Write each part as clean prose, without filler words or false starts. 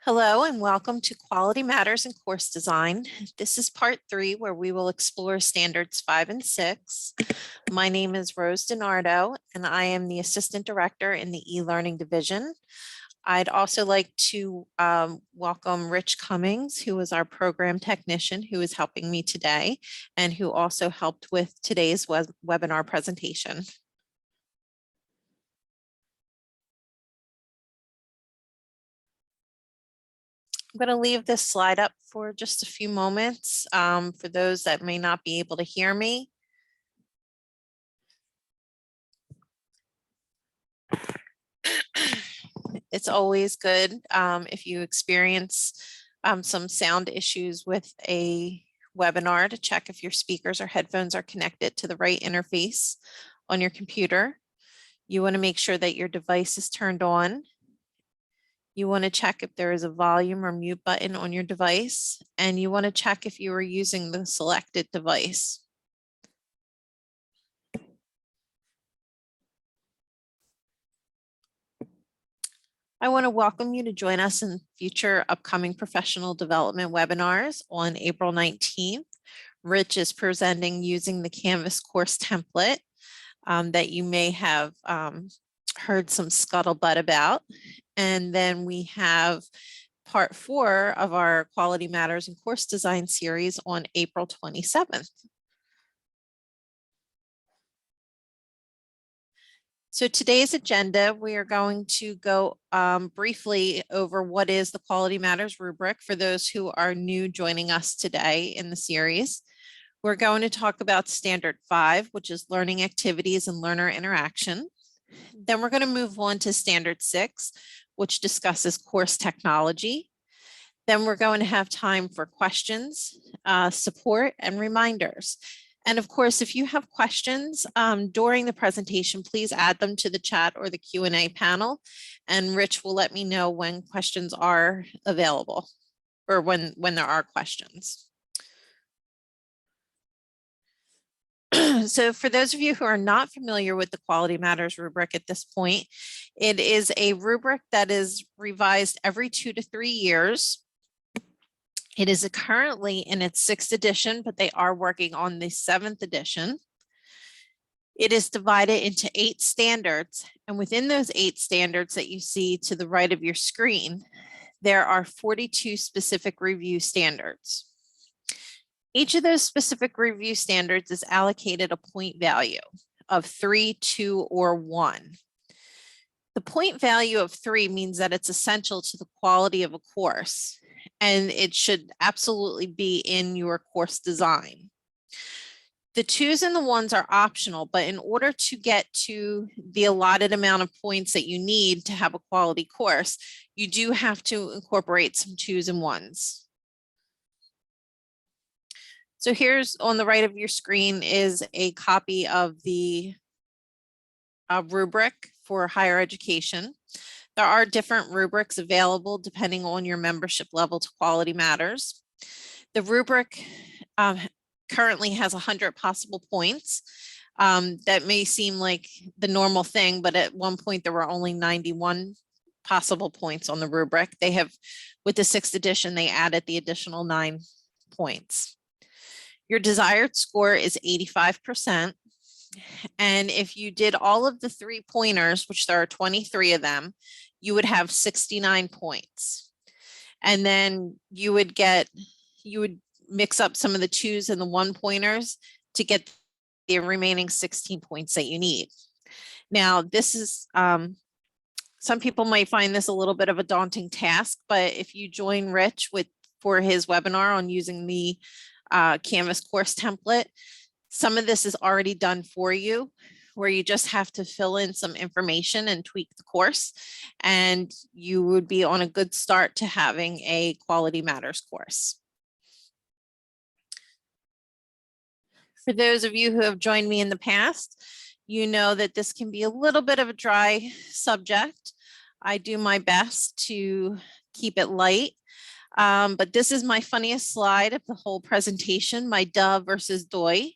Hello and welcome to Quality Matters in Course Design. This is part 3 where we will explore standards 5 and 6. My name is Rose DiNardo and I am the Assistant Director in the e-learning division. I'd also like to welcome Rich Cummings, who is our program technician who is helping me today and who also helped with today's webinar presentation. I'm going to leave this slide up for just a few moments for those that may not be able to hear me. It's always good if you experience some sound issues with a webinar to check if your speakers or headphones are connected to the right interface on your computer. You want to make sure that your device is turned on. You want to check if there is a volume or mute button on your device, and you want to check if you are using the selected device. I want to welcome you to join us in future upcoming professional development webinars on April 19th. Rich is presenting using the Canvas course template that you may have heard some scuttlebutt about. And then we have part 4 of our Quality Matters in Course Design series on April 27th. So today's agenda, we are going to go briefly over what is the Quality Matters rubric for those who are new joining us today in the series. We're going to talk about standard 5, which is learning activities and learner interaction. Then we're going to move on to standard 6, which discusses course technology. Then we're going to have time for questions, support, and reminders. And of course, if you have questions during the presentation, please add them to the chat or the Q&A panel, and Rich will let me know when questions are available or when there are questions. So for those of you who are not familiar with the Quality Matters rubric at this point, it is a rubric that is revised every 2 to 3 years. It is currently in its 6th edition, but they are working on the 7th edition. It is divided into 8 standards, and within those 8 standards that you see to the right of your screen, there are 42 specific review standards. Each of those specific review standards is allocated a point value of 3, 2, or 1. The point value of 3 means that it's essential to the quality of a course, and it should absolutely be in your course design. The 2s and the 1s are optional, but in order to get to the allotted amount of points that you need to have a quality course, you do have to incorporate some 2s and 1s. So here's on the right of your screen is a copy of the rubric for higher education. There are different rubrics available depending on your membership level to Quality Matters. The rubric currently has 100 possible points. That may seem like the normal thing, but at one point there were only 91 possible points on the rubric. They have, with the 6th edition, they added the additional 9 points. Your desired score is 85%. And if you did all of the 3-pointers, which there are 23 of them, you would have 69 points. And then you would mix up some of the 2s and the 1-pointers to get the remaining 16 points that you need. Now, this is, some people might find this a little bit of a daunting task, but if you join Rich for his webinar on using the Canvas course template, some of this is already done for you, where you just have to fill in some information and tweak the course, and you would be on a good start to having a Quality Matters course. For those of you who have joined me in the past, you know that this can be a little bit of a dry subject. I do my best to keep it light. But this is my funniest slide of the whole presentation, my duh versus doy.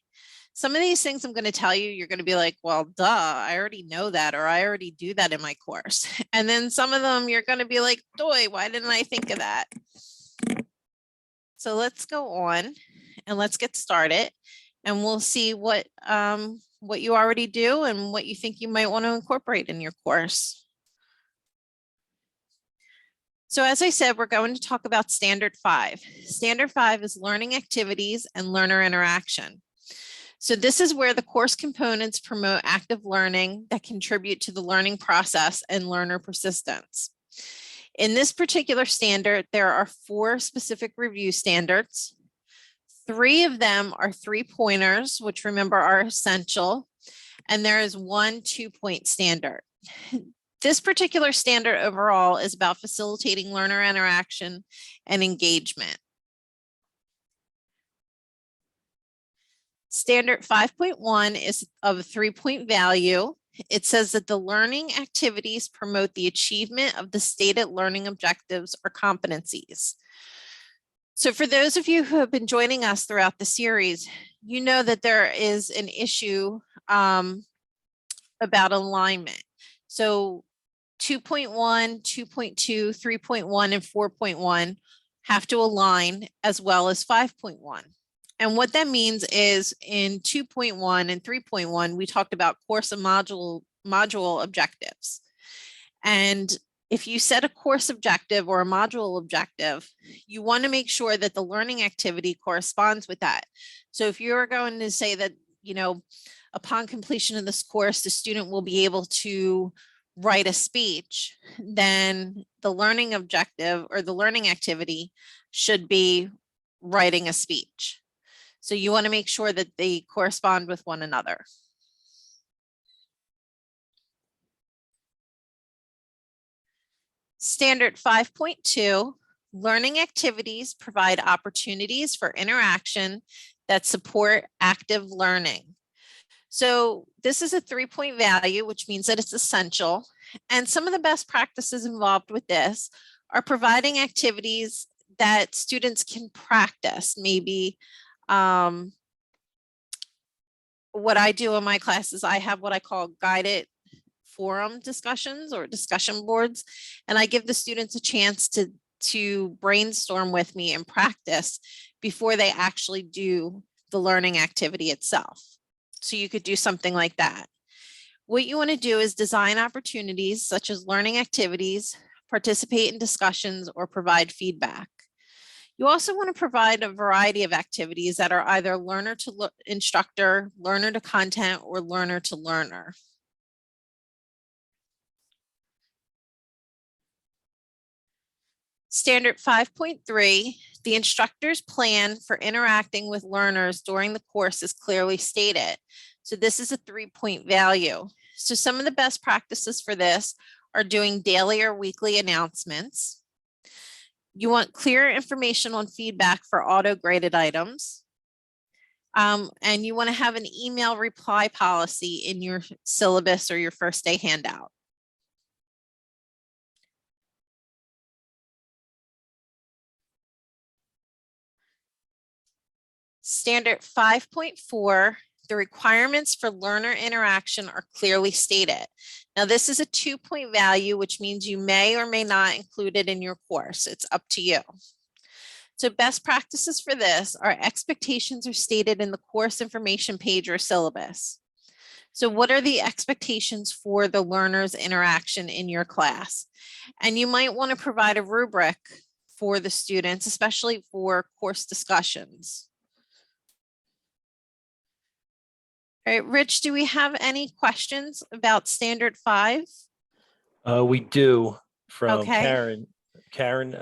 Some of these things I'm going to tell you, you're going to be like, well, duh, I already know that, or I already do that in my course. And then some of them you're going to be like, doy, why didn't I think of that? So let's go on and let's get started, and we'll see what you already do and what you think you might want to incorporate in your course. So as I said, we're going to talk about Standard 5. Standard 5 is learning activities and learner interaction. So this is where the course components promote active learning that contribute to the learning process and learner persistence. In this particular standard, there are 4 specific review standards. 3 of them are 3-pointers, which remember are essential, and there is 1 2-point standard. This particular standard overall is about facilitating learner interaction and engagement. Standard 5.1 is of a 3-point value. It says that the learning activities promote the achievement of the stated learning objectives or competencies. So for those of you who have been joining us throughout the series, you know that there is an issue about alignment. So 2.1, 2.2, 3.1, and 4.1 have to align, as well as 5.1. And what that means is in 2.1 and 3.1, we talked about course and module objectives. And if you set a course objective or a module objective, you want to make sure that the learning activity corresponds with that. So if you're going to say that, you know, upon completion of this course, the student will be able to write a speech, then the learning objective or the learning activity should be writing a speech. So you want to make sure that they correspond with one another. Standard 5.2, learning activities provide opportunities for interaction that support active learning. So this is a 3-point value, which means that it's essential. And some of the best practices involved with this are providing activities that students can practice. Maybe what I do in my classes, I have what I call guided forum discussions or discussion boards, and I give the students a chance to brainstorm with me and practice before they actually do the learning activity itself. So you could do something like that. What you want to do is design opportunities such as learning activities, participate in discussions, or provide feedback. You also want to provide a variety of activities that are either learner to instructor, learner to content, or learner to learner. Standard 5.3, the instructor's plan for interacting with learners during the course is clearly stated. So this is a 3-point value. So some of the best practices for this are doing daily or weekly announcements. You want clear information on feedback for auto-graded items. And you want to have an email reply policy in your syllabus or your first day handout. Standard 5.4, the requirements for learner interaction are clearly stated. Now, this is a 2-point value, which means you may or may not include it in your course. It's up to you. So best practices for this are expectations are stated in the course information page or syllabus. So what are the expectations for the learner's interaction in your class? And you might want to provide a rubric for the students, especially for course discussions. All right, Rich, do we have any questions about Standard 5? We do, from Okay. Karen. Karen,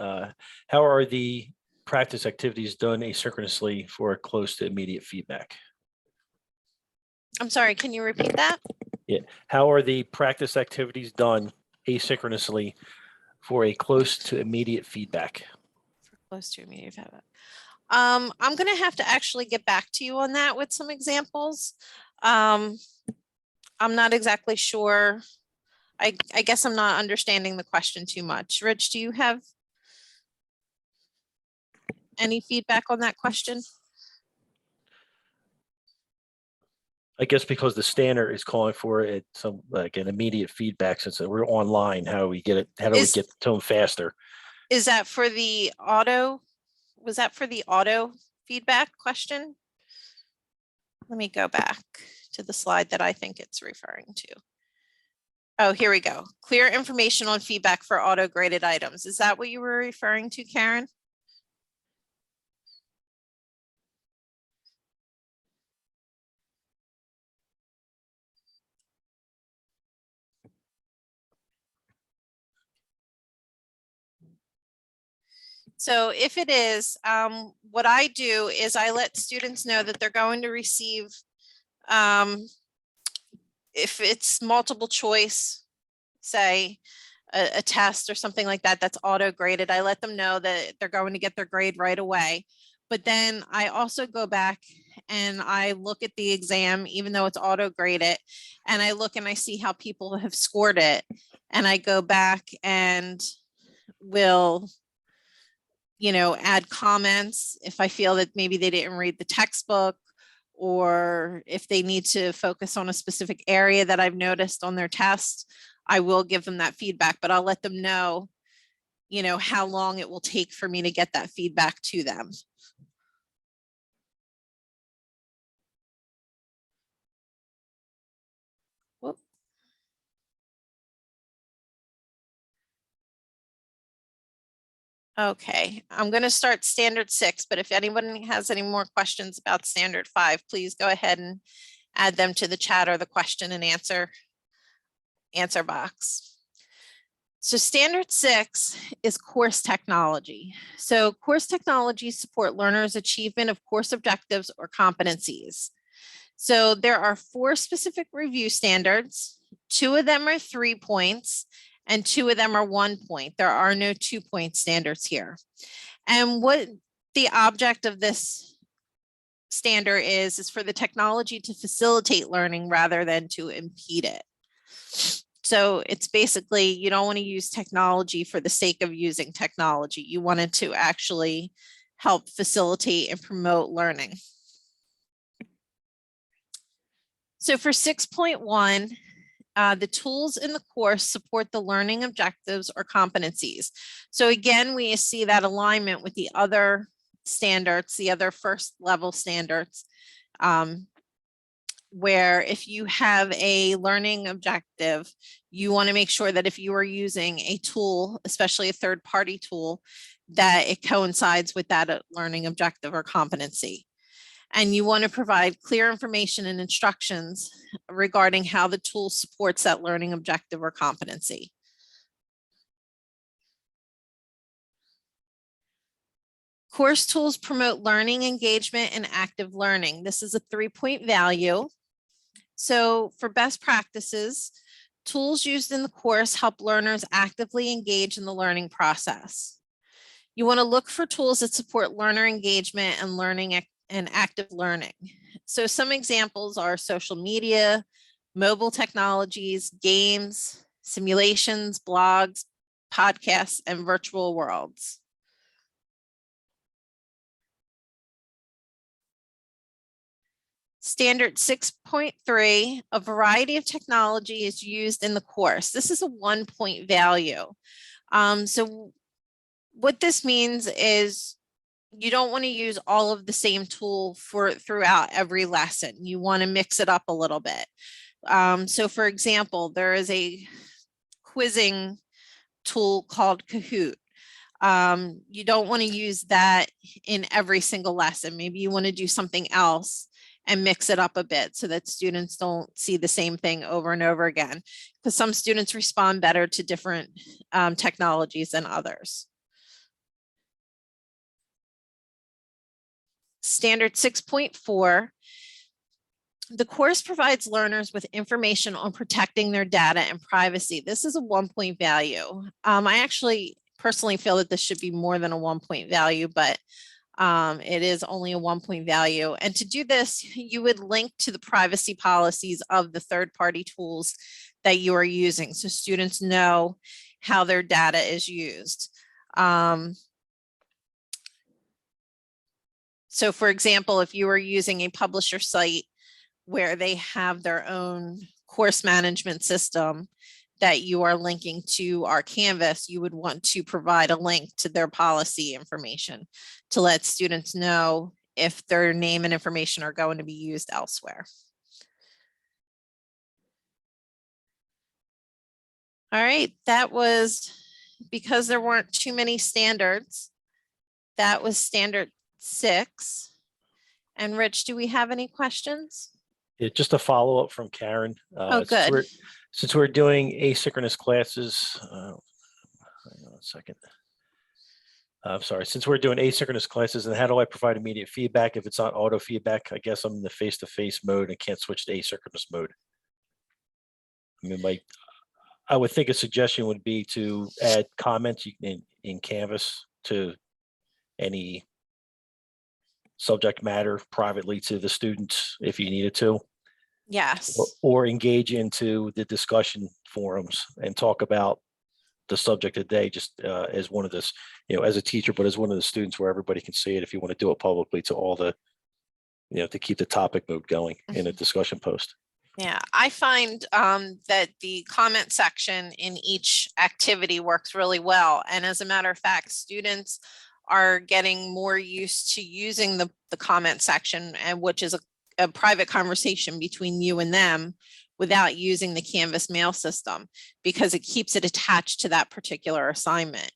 how are the practice activities done asynchronously for close to immediate feedback? I'm sorry, can you repeat that? Yeah. How are the practice activities done asynchronously for a close to immediate feedback? For close to immediate feedback. I'm going to have to actually get back to you on that with some examples. I'm not exactly sure. I guess I'm not understanding the question too much. Rich, do you have any feedback on that question? I guess because the standard is calling for it, some like an immediate feedback since we're online. How do we get it? How do we Is get to them faster? is that for the auto? Was that for the auto feedback question? Let me go back to the slide that I think it's referring to. Oh, here we go. Clear information on feedback for auto graded items. Is that what you were referring to, Karen? So if it is, what I do is I let students know that they're going to receive, if it's multiple choice, say a test or something like that, that's auto graded, I let them know that they're going to get their grade right away. But then I also go back and I look at the exam, even though it's auto graded, and I look and I see how people have scored it. And I go back and will, add comments if I feel that maybe they didn't read the textbook, or if they need to focus on a specific area that I've noticed on their test, I will give them that feedback, but I'll let them know, how long it will take for me to get that feedback to them. Whoop. Okay, I'm going to start standard 6, but if anyone has any more questions about standard 5, please go ahead and add them to the chat or the question and answer box. So standard 6 is course technology. So course technologies support learners' achievement of course objectives or competencies. So there are 4 specific review standards. 2 of them are 3 points and 2 of them are 1 point. There are no 2-point standards here. And what the object of this standard is for the technology to facilitate learning rather than to impede it. So it's basically, you don't want to use technology for the sake of using technology. You want it to actually help facilitate and promote learning. So for 6.1, the tools in the course support the learning objectives or competencies. So again, we see that alignment with the other standards, the other first level standards, where if you have a learning objective, you want to make sure that if you are using a tool, especially a third-party tool, that it coincides with that learning objective or competency. And you want to provide clear information and instructions regarding how the tool supports that learning objective or competency. Course tools promote learning, engagement, and active learning. This is a 3-point value. So for best practices, tools used in the course help learners actively engage in the learning process. You want to look for tools that support learner engagement and learning and active learning. So some examples are social media, mobile technologies, games, simulations, blogs, podcasts, and virtual worlds. Standard 6.3, a variety of technology is used in the course. This is a 1-point value. So what this means is you don't want to use all of the same tool throughout every lesson. You want to mix it up a little bit. So for example, there is a quizzing tool called Kahoot. You don't want to use that in every single lesson. Maybe you want to do something else and mix it up a bit so that students don't see the same thing over and over again, because some students respond better to different technologies than others. Standard 6.4, the course provides learners with information on protecting their data and privacy. This is a 1-point value. I actually personally feel that this should be more than a 1-point value, but it is only a 1-point value. And to do this, you would link to the privacy policies of the third-party tools that you are using, so students know how their data is used. So for example, if you are using a publisher site where they have their own course management system that you are linking to our Canvas, you would want to provide a link to their policy information to let students know if their name and information are going to be used elsewhere. All right, that was, because there weren't too many standards, that was standard 6. And Rich, do we have any questions? Yeah, just a follow-up from Karen. Oh, good. Since we're doing asynchronous classes, hang on a second. I'm sorry, since we're doing asynchronous classes, and how do I provide immediate feedback if it's not auto feedback? I guess I'm in the face-to-face mode and can't switch to asynchronous mode. I mean, I would think a suggestion would be to add comments in Canvas to any subject matter privately to the students if you needed to. Yes. Or engage into the discussion forums and talk about the subject of the day, just as one of this, as a teacher, but as one of the students where everybody can see it if you want to do it publicly to all the, to keep the topic mode going in a discussion post. Yeah, I find that the comment section in each activity works really well. And as a matter of fact, students are getting more used to using the comment section, and which is a private conversation between you and them without using the Canvas mail system, because it keeps it attached to that particular assignment.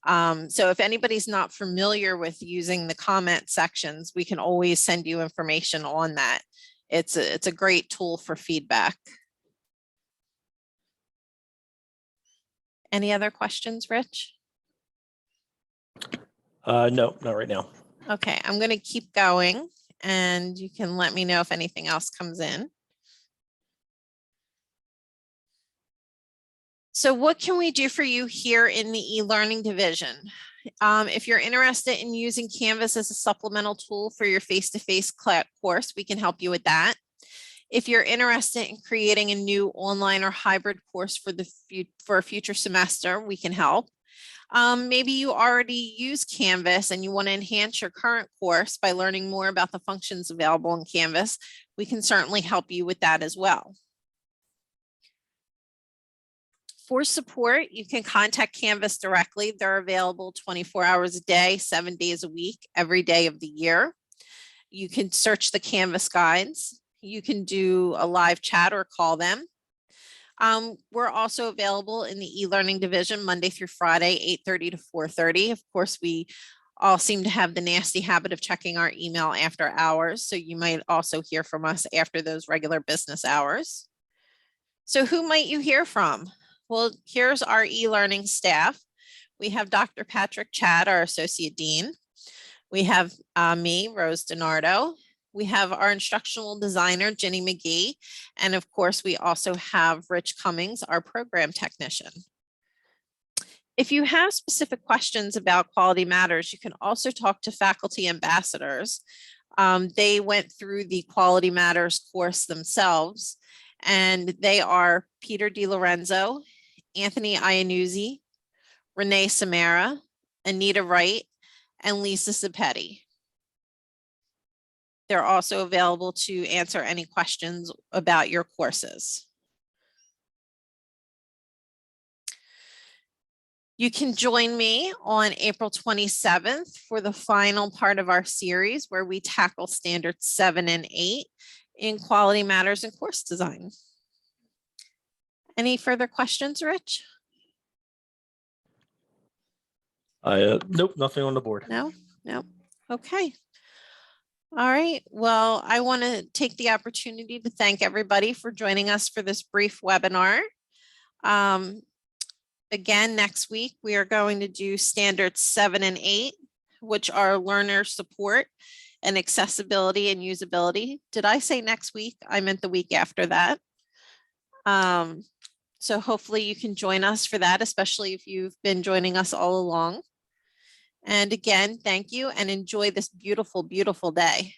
So if anybody's not familiar with using the comment sections, we can always send you information on that. It's a great tool for feedback. Any other questions, Rich? No, not right now. Okay, I'm going to keep going and you can let me know if anything else comes in. So what can we do for you here in the e-learning division? If you're interested in using Canvas as a supplemental tool for your face-to-face course, we can help you with that. If you're interested in creating a new online or hybrid course for a future semester, we can help. Maybe you already use Canvas and you want to enhance your current course by learning more about the functions available in Canvas. We can certainly help you with that as well. For support, you can contact Canvas directly. They're available 24 hours a day, 7 days a week, every day of the year. You can search the Canvas guides. You can do a live chat or call them. We're also available in the e-learning division Monday through Friday, 8:30 to 4:30. Of course, we all seem to have the nasty habit of checking our email after hours, so you might also hear from us after those regular business hours. So who might you hear from? Well, here's our e-learning staff. We have Dr. Patrick Chad, our Associate Dean. We have me, Rose DiNardo. We have our instructional designer, Jenny McGee. And of course, we also have Rich Cummings, our program technician. If you have specific questions about Quality Matters, you can also talk to faculty ambassadors. They went through the Quality Matters course themselves, and they are Peter DiLorenzo, Anthony Iannuzzi, Renee Samara, Anita Wright, and Lisa Zapetti. They're also available to answer any questions about your courses. You can join me on April 27th for the final part of our series where we tackle standards 7 and 8 in Quality Matters and course design. Any further questions, Rich? Nope, nothing on the board. No. Okay. All right. Well, I want to take the opportunity to thank everybody for joining us for this brief webinar. Again, next week, we are going to do standards 7 and 8, which are learner support and accessibility and usability. Did I say next week? I meant the week after that. So hopefully you can join us for that, especially if you've been joining us all along. And again, thank you and enjoy this beautiful, beautiful day.